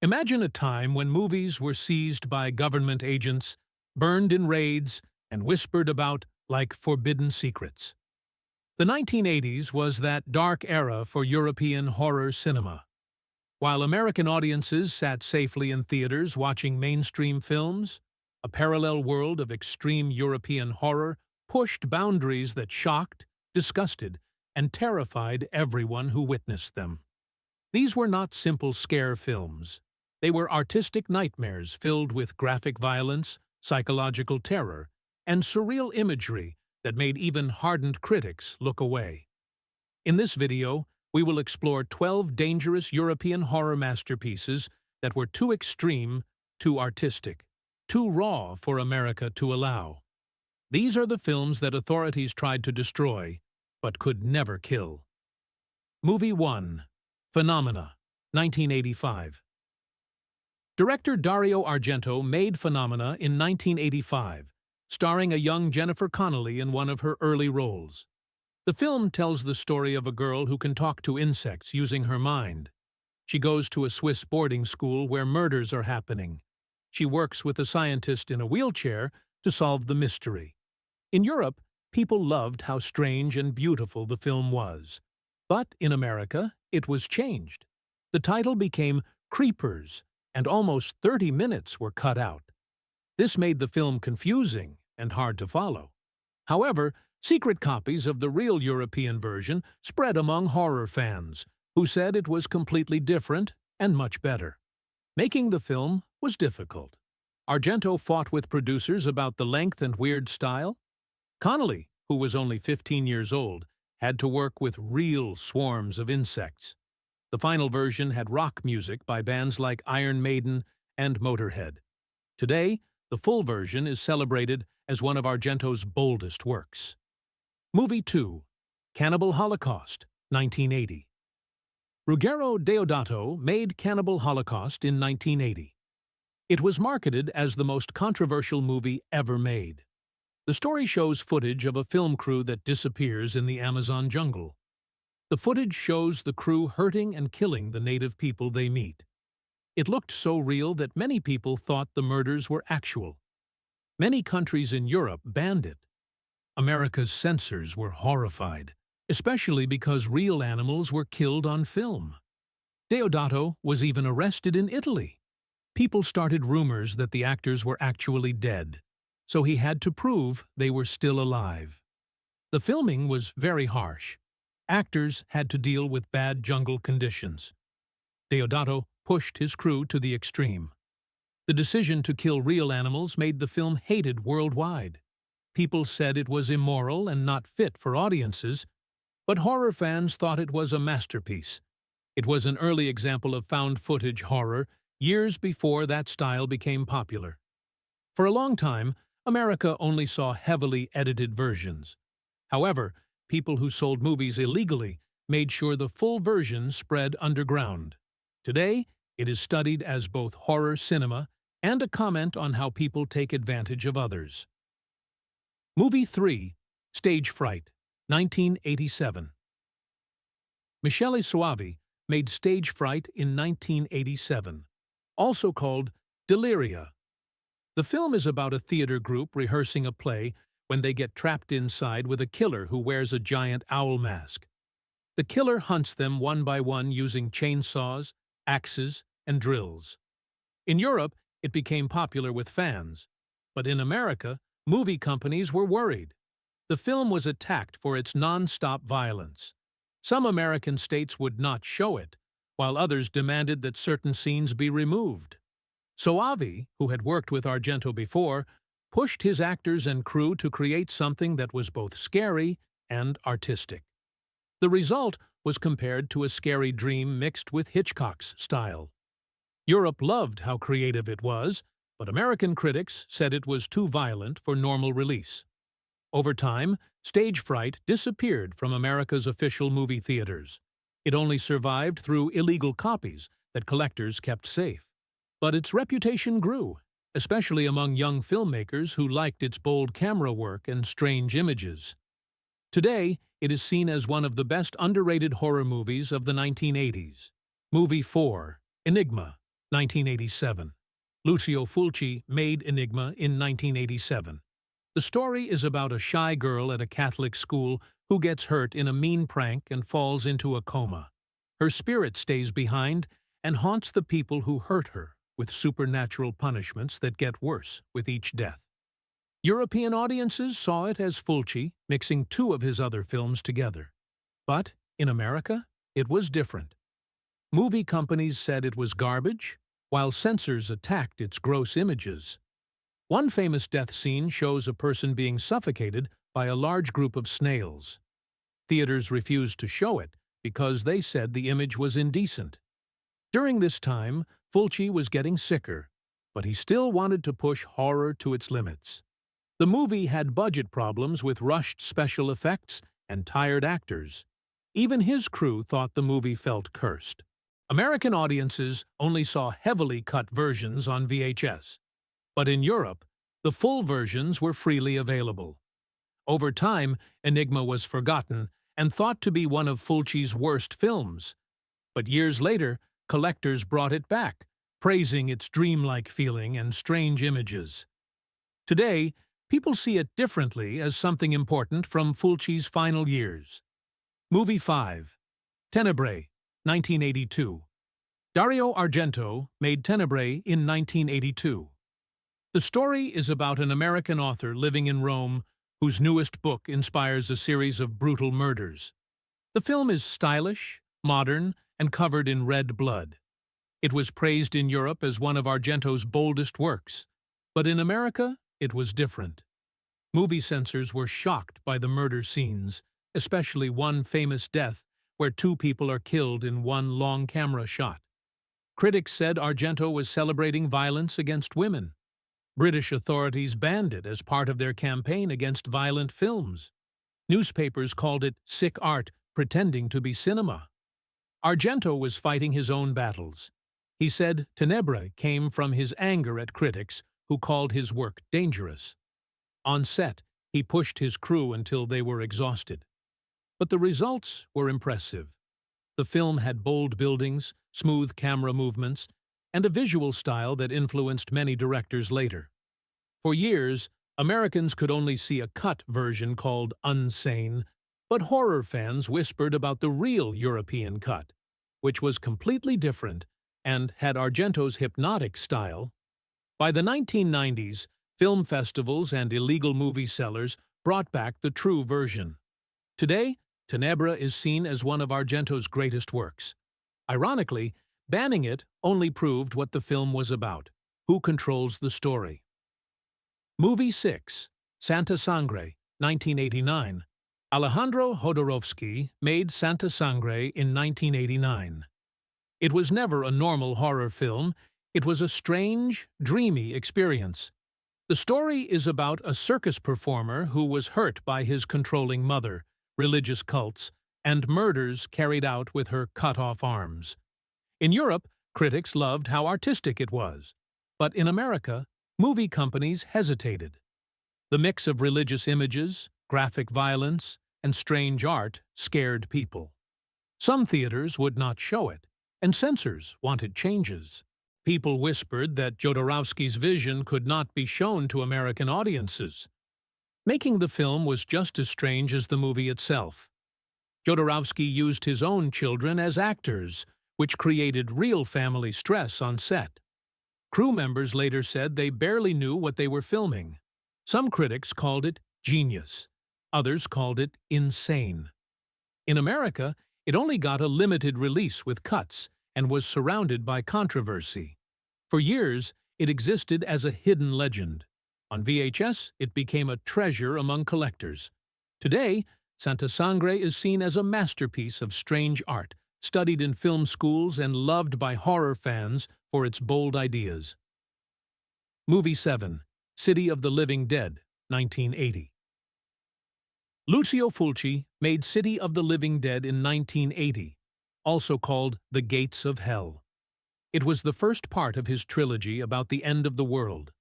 Imagine a time when movies were seized by government agents, burned in raids, and whispered about like forbidden secrets. The 1980s was that dark era for European horror cinema. While American audiences sat safely in theaters watching mainstream films, a parallel world of extreme European horror pushed boundaries that shocked, disgusted, and terrified everyone who witnessed them. These were not simple scare films. They were artistic nightmares filled with graphic violence, psychological terror, and surreal imagery that made even hardened critics look away. In this video, we will explore 12 dangerous European horror masterpieces that were too extreme, too artistic, too raw for America to allow. These are the films that authorities tried to destroy, but could never kill. Movie 1. Phenomena, 1985. Director Dario Argento made Phenomena in 1985, starring a young Jennifer Connelly in one of her early roles. The film tells the story of a girl who can talk to insects using her mind. She goes to a Swiss boarding school where murders are happening. She works with a scientist in a wheelchair to solve the mystery. In Europe, people loved how strange and beautiful the film was. But in America, it was changed. The title became Creepers, and almost 30 minutes were cut out. This made the film confusing and hard to follow. However, secret copies of the real European version spread among horror fans, who said it was completely different and much better. Making the film was difficult. Argento fought with producers about the length and weird style. Connelly, who was only 15 years old, had to work with real swarms of insects. The final version had rock music by bands like Iron Maiden and Motorhead. Today, the full version is celebrated as one of Argento's boldest works. Movie 2. Cannibal Holocaust, 1980. Ruggero Deodato made Cannibal Holocaust in 1980. It was marketed as the most controversial movie ever made. The story shows footage of a film crew that disappears in the Amazon jungle. The footage shows the crew hurting and killing the native people they meet. It looked so real that many people thought the murders were actual. Many countries in Europe banned it. America's censors were horrified, especially because real animals were killed on film. Deodato was even arrested in Italy. People started rumors that the actors were actually dead, so he had to prove they were still alive. The filming was very harsh. Actors had to deal with bad jungle conditions. Deodato pushed his crew to the extreme. The decision to kill real animals made the film hated worldwide. People said it was immoral and not fit for audiences, but horror fans thought it was a masterpiece. It was an early example of found footage horror, years before that style became popular. For a long time, America only saw heavily edited versions. However, people who sold movies illegally made sure the full version spread underground. Today, it is studied as both horror cinema and a comment on how people take advantage of others. Movie 3. Stage Fright, 1987. Michele Soavi made Stage Fright in 1987, also called Deliria. The film is about a theater group rehearsing a play when they get trapped inside with a killer who wears a giant owl mask. The killer hunts them one by one using chainsaws, axes, and drills. In Europe, it became popular with fans, but in America, movie companies were worried. The film was attacked for its non-stop violence. Some American states would not show it, while others demanded that certain scenes be removed. Soavi, who had worked with Argento before, pushed his actors and crew to create something that was both scary and artistic. The result was compared to a scary dream mixed with Hitchcock's style. Europe loved how creative it was, but American critics said it was too violent for normal release. Over time, Stage Fright disappeared from America's official movie theaters. It only survived through illegal copies that collectors kept safe. But its reputation grew, especially among young filmmakers who liked its bold camera work and strange images. Today, it is seen as one of the best underrated horror movies of the 1980s. Movie 4. Enigma, 1987. Lucio Fulci made Enigma in 1987. The story is about a shy girl at a Catholic school who gets hurt in a mean prank and falls into a coma. Her spirit stays behind and haunts the people who hurt her with supernatural punishments that get worse with each death. European audiences saw it as Fulci mixing two of his other films together. But in America, it was different. Movie companies said it was garbage, while censors attacked its gross images. One famous death scene shows a person being suffocated by a large group of snails. Theaters refused to show it because they said the image was indecent. During this time, Fulci was getting sicker, but he still wanted to push horror to its limits. The movie had budget problems with rushed special effects and tired actors. Even his crew thought the movie felt cursed. American audiences only saw heavily cut versions on VHS. But in Europe, the full versions were freely available. Over time, Enigma was forgotten and thought to be one of Fulci's worst films. But years later, collectors brought it back, praising its dreamlike feeling and strange images. Today, people see it differently as something important from Fulci's final years. Movie 5. Tenebrae, 1982. Dario Argento made Tenebrae in 1982. The story is about an American author living in Rome whose newest book inspires a series of brutal murders. The film is stylish, modern, and covered in red blood. It was praised in Europe as one of Argento's boldest works, but in America, it was different. Movie censors were shocked by the murder scenes, especially one famous death where two people are killed in one long camera shot. Critics said Argento was celebrating violence against women. British authorities banned it as part of their campaign against violent films. Newspapers called it sick art pretending to be cinema. Argento was fighting his own battles. He said Tenebrae came from his anger at critics who called his work dangerous. On set, he pushed his crew until they were exhausted. But the results were impressive. The film had bold buildings, smooth camera movements, and a visual style that influenced many directors later. For years, Americans could only see a cut version called Unsane, but horror fans whispered about the real European cut, which was completely different and had Argento's hypnotic style. By the 1990s, film festivals and illegal movie sellers brought back the true version. Today, Tenebrae is seen as one of Argento's greatest works. Ironically, banning it only proved what the film was about: who controls the story. Movie 6. Santa Sangre, 1989. Alejandro Jodorowsky made Santa Sangre in 1989. It was never a normal horror film. It was a strange, dreamy experience. The story is about a circus performer who was hurt by his controlling mother, religious cults, and murders carried out with her cut-off arms. In Europe, critics loved how artistic it was. But in America, movie companies hesitated. The mix of religious images, graphic violence, and strange art scared people. Some theaters would not show it, and censors wanted changes. People whispered that Jodorowsky's vision could not be shown to American audiences. Making the film was just as strange as the movie itself. Jodorowsky used his own children as actors, which created real family stress on set. Crew members later said they barely knew what they were filming. Some critics called it genius. Others called it insane. In America, it only got a limited release with cuts and was surrounded by controversy. For years, it existed as a hidden legend. On VHS, it became a treasure among collectors. Today, Santa Sangre is seen as a masterpiece of strange art, studied in film schools and loved by horror fans for its bold ideas. Movie 7. City of the Living Dead, 1980. Lucio Fulci made City of the Living Dead in 1980, also called The Gates of Hell. It was the first part of his trilogy about the end of the world.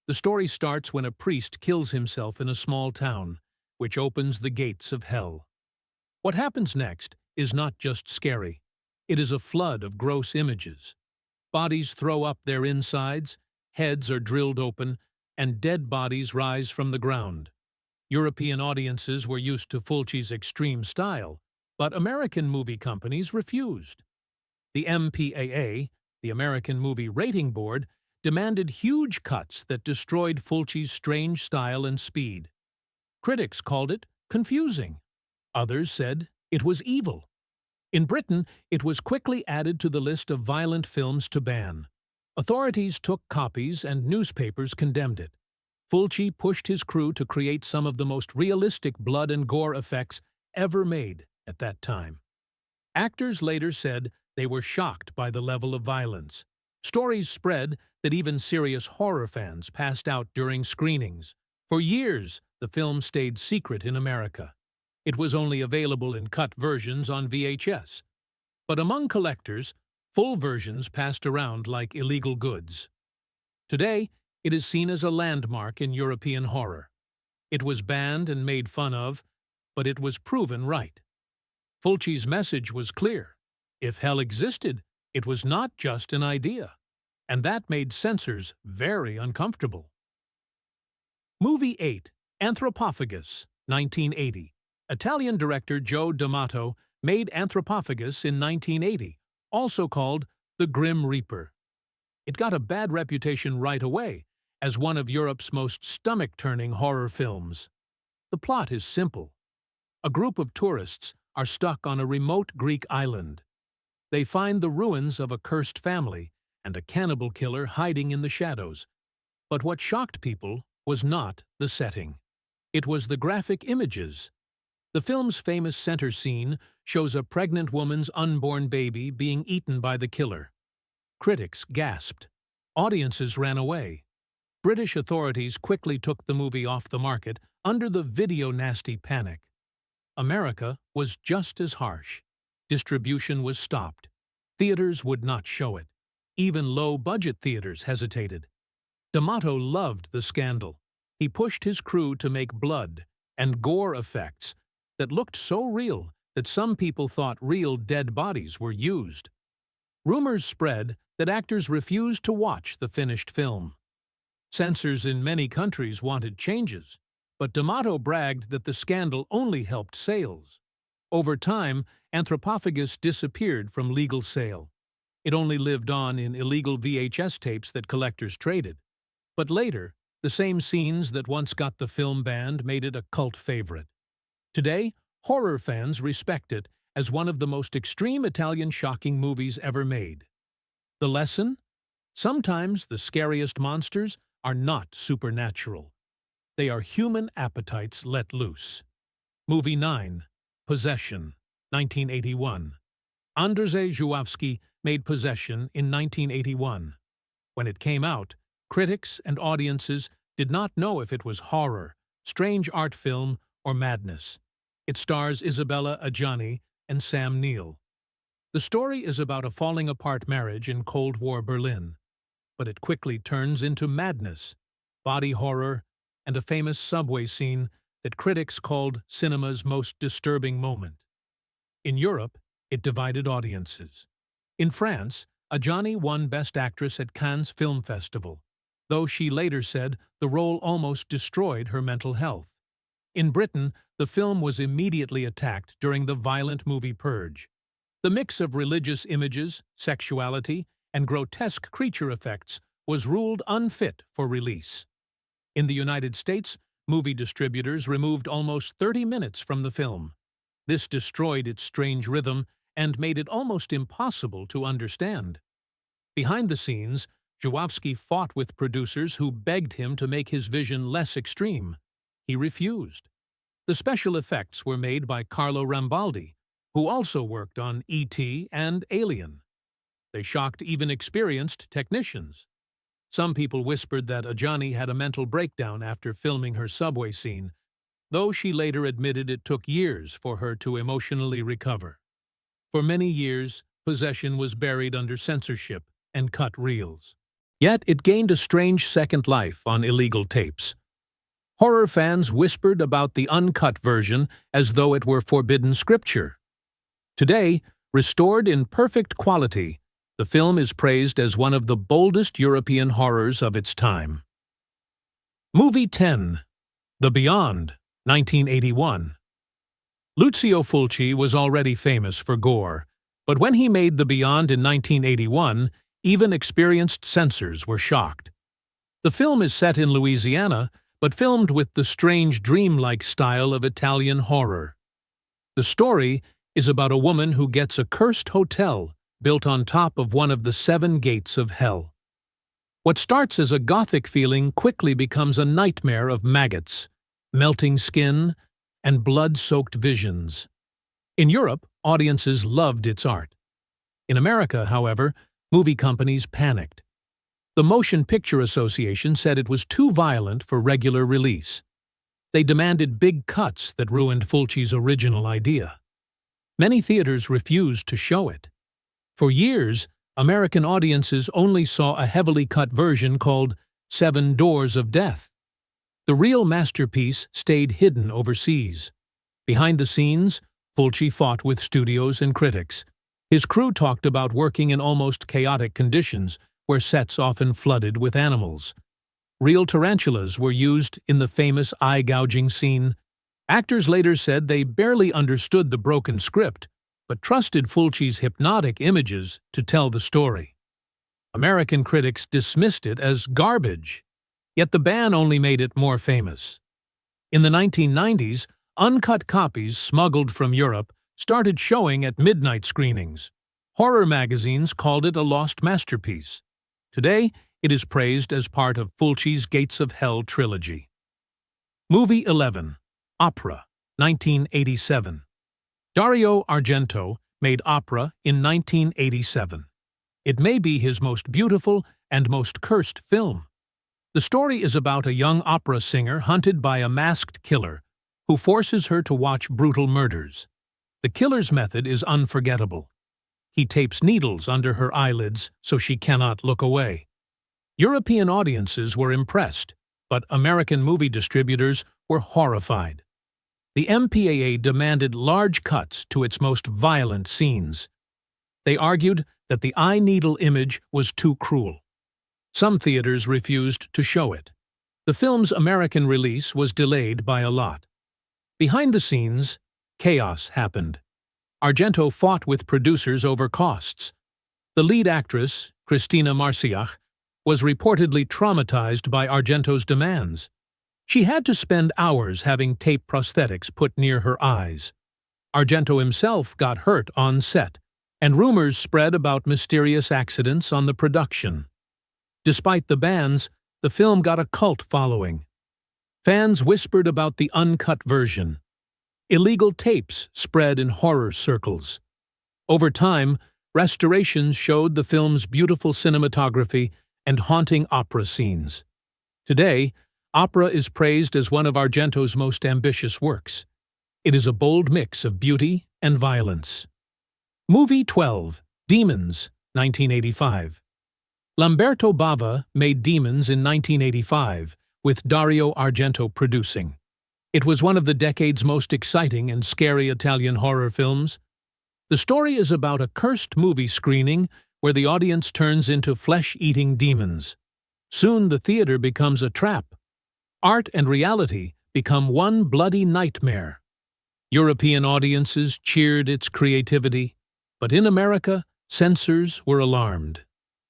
The story starts when a priest kills himself in a small town, which opens the gates of hell. What happens next is not just scary. It is a flood of gross images. Bodies throw up their insides, heads are drilled open, and dead bodies rise from the ground. European audiences were used to Fulci's extreme style, but American movie companies refused. The MPAA, the American Movie Rating Board, demanded huge cuts that destroyed Fulci's strange style and speed. Critics called it confusing. Others said it was evil. In Britain, it was quickly added to the list of violent films to ban. Authorities took copies and newspapers condemned it. Fulci pushed his crew to create some of the most realistic blood and gore effects ever made at that time. Actors later said they were shocked by the level of violence. Stories spread that even serious horror fans passed out during screenings. For years, the film stayed secret in America. It was only available in cut versions on VHS. But among collectors, full versions passed around like illegal goods. Today, it is seen as a landmark in European horror. It was banned and made fun of, but it was proven right. Fulci's message was clear. If hell existed, it was not just an idea. And that made censors very uncomfortable. Movie 8, Anthropophagus, 1980. Italian director Joe D'Amato made Anthropophagus in 1980, also called The Grim Reaper. It got a bad reputation right away as one of Europe's most stomach-turning horror films. The plot is simple. A group of tourists are stuck on a remote Greek island. They find the ruins of a cursed family and a cannibal killer hiding in the shadows. But what shocked people was not the setting. It was the graphic images. The film's famous center scene shows a pregnant woman's unborn baby being eaten by the killer. Critics gasped. Audiences ran away. British authorities quickly took the movie off the market under the video nasty panic. America was just as harsh. Distribution was stopped. Theaters would not show it. Even low-budget theaters hesitated. D'Amato loved the scandal. He pushed his crew to make blood and gore effects that looked so real that some people thought real dead bodies were used. Rumors spread that actors refused to watch the finished film. Censors in many countries wanted changes, but D'Amato bragged that the scandal only helped sales. Over time, Anthropophagus disappeared from legal sale. It only lived on in illegal VHS tapes that collectors traded. But later, the same scenes that once got the film banned made it a cult favorite. Today, horror fans respect it as one of the most extreme Italian shocking movies ever made. The lesson? Sometimes the scariest monsters are not supernatural. They are human appetites let loose. Movie 9, Possession, 1981. Andrzej Żuławski made Possession in 1981. When it came out, critics and audiences did not know if it was horror, strange art film, or madness. It stars Isabella Adjani and Sam Neill. The story is about a falling-apart marriage in Cold War Berlin, but it quickly turns into madness, body horror, and a famous subway scene that critics called cinema's most disturbing moment. In Europe, it divided audiences. In France, Adjani won Best Actress at Cannes Film Festival, though she later said the role almost destroyed her mental health. In Britain, the film was immediately attacked during the violent movie Purge. The mix of religious images, sexuality, and grotesque creature effects was ruled unfit for release. In the United States, movie distributors removed almost 30 minutes from the film. This destroyed its strange rhythm and made it almost impossible to understand. Behind the scenes, Żuławski fought with producers who begged him to make his vision less extreme. He refused. The special effects were made by Carlo Rambaldi, who also worked on E.T. and Alien. They shocked even experienced technicians. Some people whispered that Adjani had a mental breakdown after filming her subway scene, though she later admitted it took years for her to emotionally recover. For many years, Possession was buried under censorship and cut reels. Yet it gained a strange second life on illegal tapes. Horror fans whispered about the uncut version as though it were forbidden scripture. Today, restored in perfect quality, The film is praised as one of the boldest European horrors of its time. Movie 10. The Beyond, 1981. Lucio Fulci was already famous for gore, but when he made The Beyond in 1981, even experienced censors were shocked. The film is set in Louisiana, but filmed with the strange dreamlike style of Italian horror. The story is about a woman who gets a cursed hotel built on top of one of the 7 gates of hell. What starts as a gothic feeling quickly becomes a nightmare of maggots, melting skin, and blood-soaked visions. In Europe, audiences loved its art. In America, however, movie companies panicked. The Motion Picture Association said it was too violent for regular release. They demanded big cuts that ruined Fulci's original idea. Many theaters refused to show it. For years, American audiences only saw a heavily cut version called 7 Doors of Death. The real masterpiece stayed hidden overseas. Behind the scenes, Fulci fought with studios and critics. His crew talked about working in almost chaotic conditions, where sets often flooded with animals. Real tarantulas were used in the famous eye-gouging scene. Actors later said they barely understood the broken script, but trusted Fulci's hypnotic images to tell the story. American critics dismissed it as garbage, yet the ban only made it more famous. In the 1990s, uncut copies smuggled from Europe started showing at midnight screenings. Horror magazines called it a lost masterpiece. Today, it is praised as part of Fulci's Gates of Hell trilogy. Movie 11. Opera, 1987. Dario Argento made Opera in 1987. It may be his most beautiful and most cursed film. The story is about a young opera singer hunted by a masked killer who forces her to watch brutal murders. The killer's method is unforgettable. He tapes needles under her eyelids so she cannot look away. European audiences were impressed, but American movie distributors were horrified. The MPAA demanded large cuts to its most violent scenes. They argued that the eye needle image was too cruel. Some theaters refused to show it. The film's American release was delayed by a lot. Behind the scenes, chaos happened. Argento fought with producers over costs. The lead actress, Christina Marciach, was reportedly traumatized by Argento's demands. She had to spend hours having tape prosthetics put near her eyes. Argento himself got hurt on set, and rumors spread about mysterious accidents on the production. Despite the bans, the film got a cult following. Fans whispered about the uncut version. Illegal tapes spread in horror circles. Over time, restorations showed the film's beautiful cinematography and haunting opera scenes. Today, Opera is praised as one of Argento's most ambitious works. It is a bold mix of beauty and violence. Movie 12. Demons, 1985. Lamberto Bava made Demons in 1985, with Dario Argento producing. It was one of the decade's most exciting and scary Italian horror films. The story is about a cursed movie screening where the audience turns into flesh-eating demons. Soon the theater becomes a trap. Art and reality become one bloody nightmare. European audiences cheered its creativity, but in America, censors were alarmed.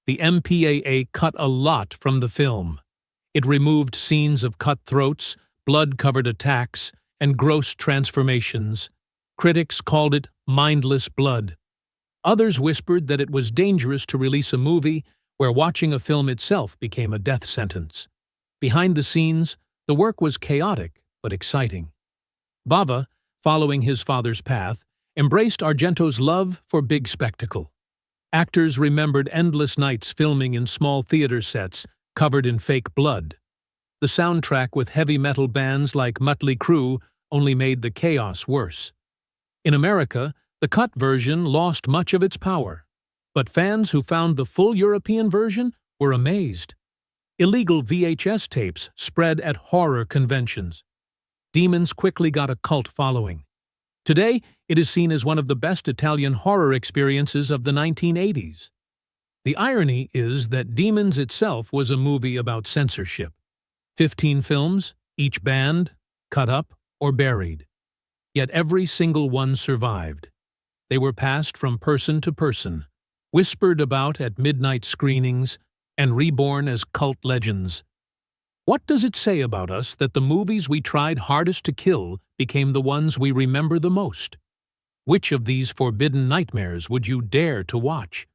The MPAA cut a lot from the film. It removed scenes of cut throats, blood-covered attacks, and gross transformations. Critics called it mindless blood. Others whispered that it was dangerous to release a movie where watching a film itself became a death sentence. Behind the scenes, the work was chaotic but exciting. Bava, following his father's path, embraced Argento's love for big spectacle. Actors remembered endless nights filming in small theater sets covered in fake blood. The soundtrack with heavy metal bands like Mötley Crüe only made the chaos worse. In America, the cut version lost much of its power, but fans who found the full European version were amazed. Illegal VHS tapes spread at horror conventions. Demons quickly got a cult following. Today, it is seen as one of the best Italian horror experiences of the 1980s. The irony is that Demons itself was a movie about censorship. 15 films, each banned, cut up, or buried. Yet every single one survived. They were passed from person to person, whispered about at midnight screenings, and reborn as cult legends. What does it say about us that the movies we tried hardest to kill became the ones we remember the most? Which of these forbidden nightmares would you dare to watch?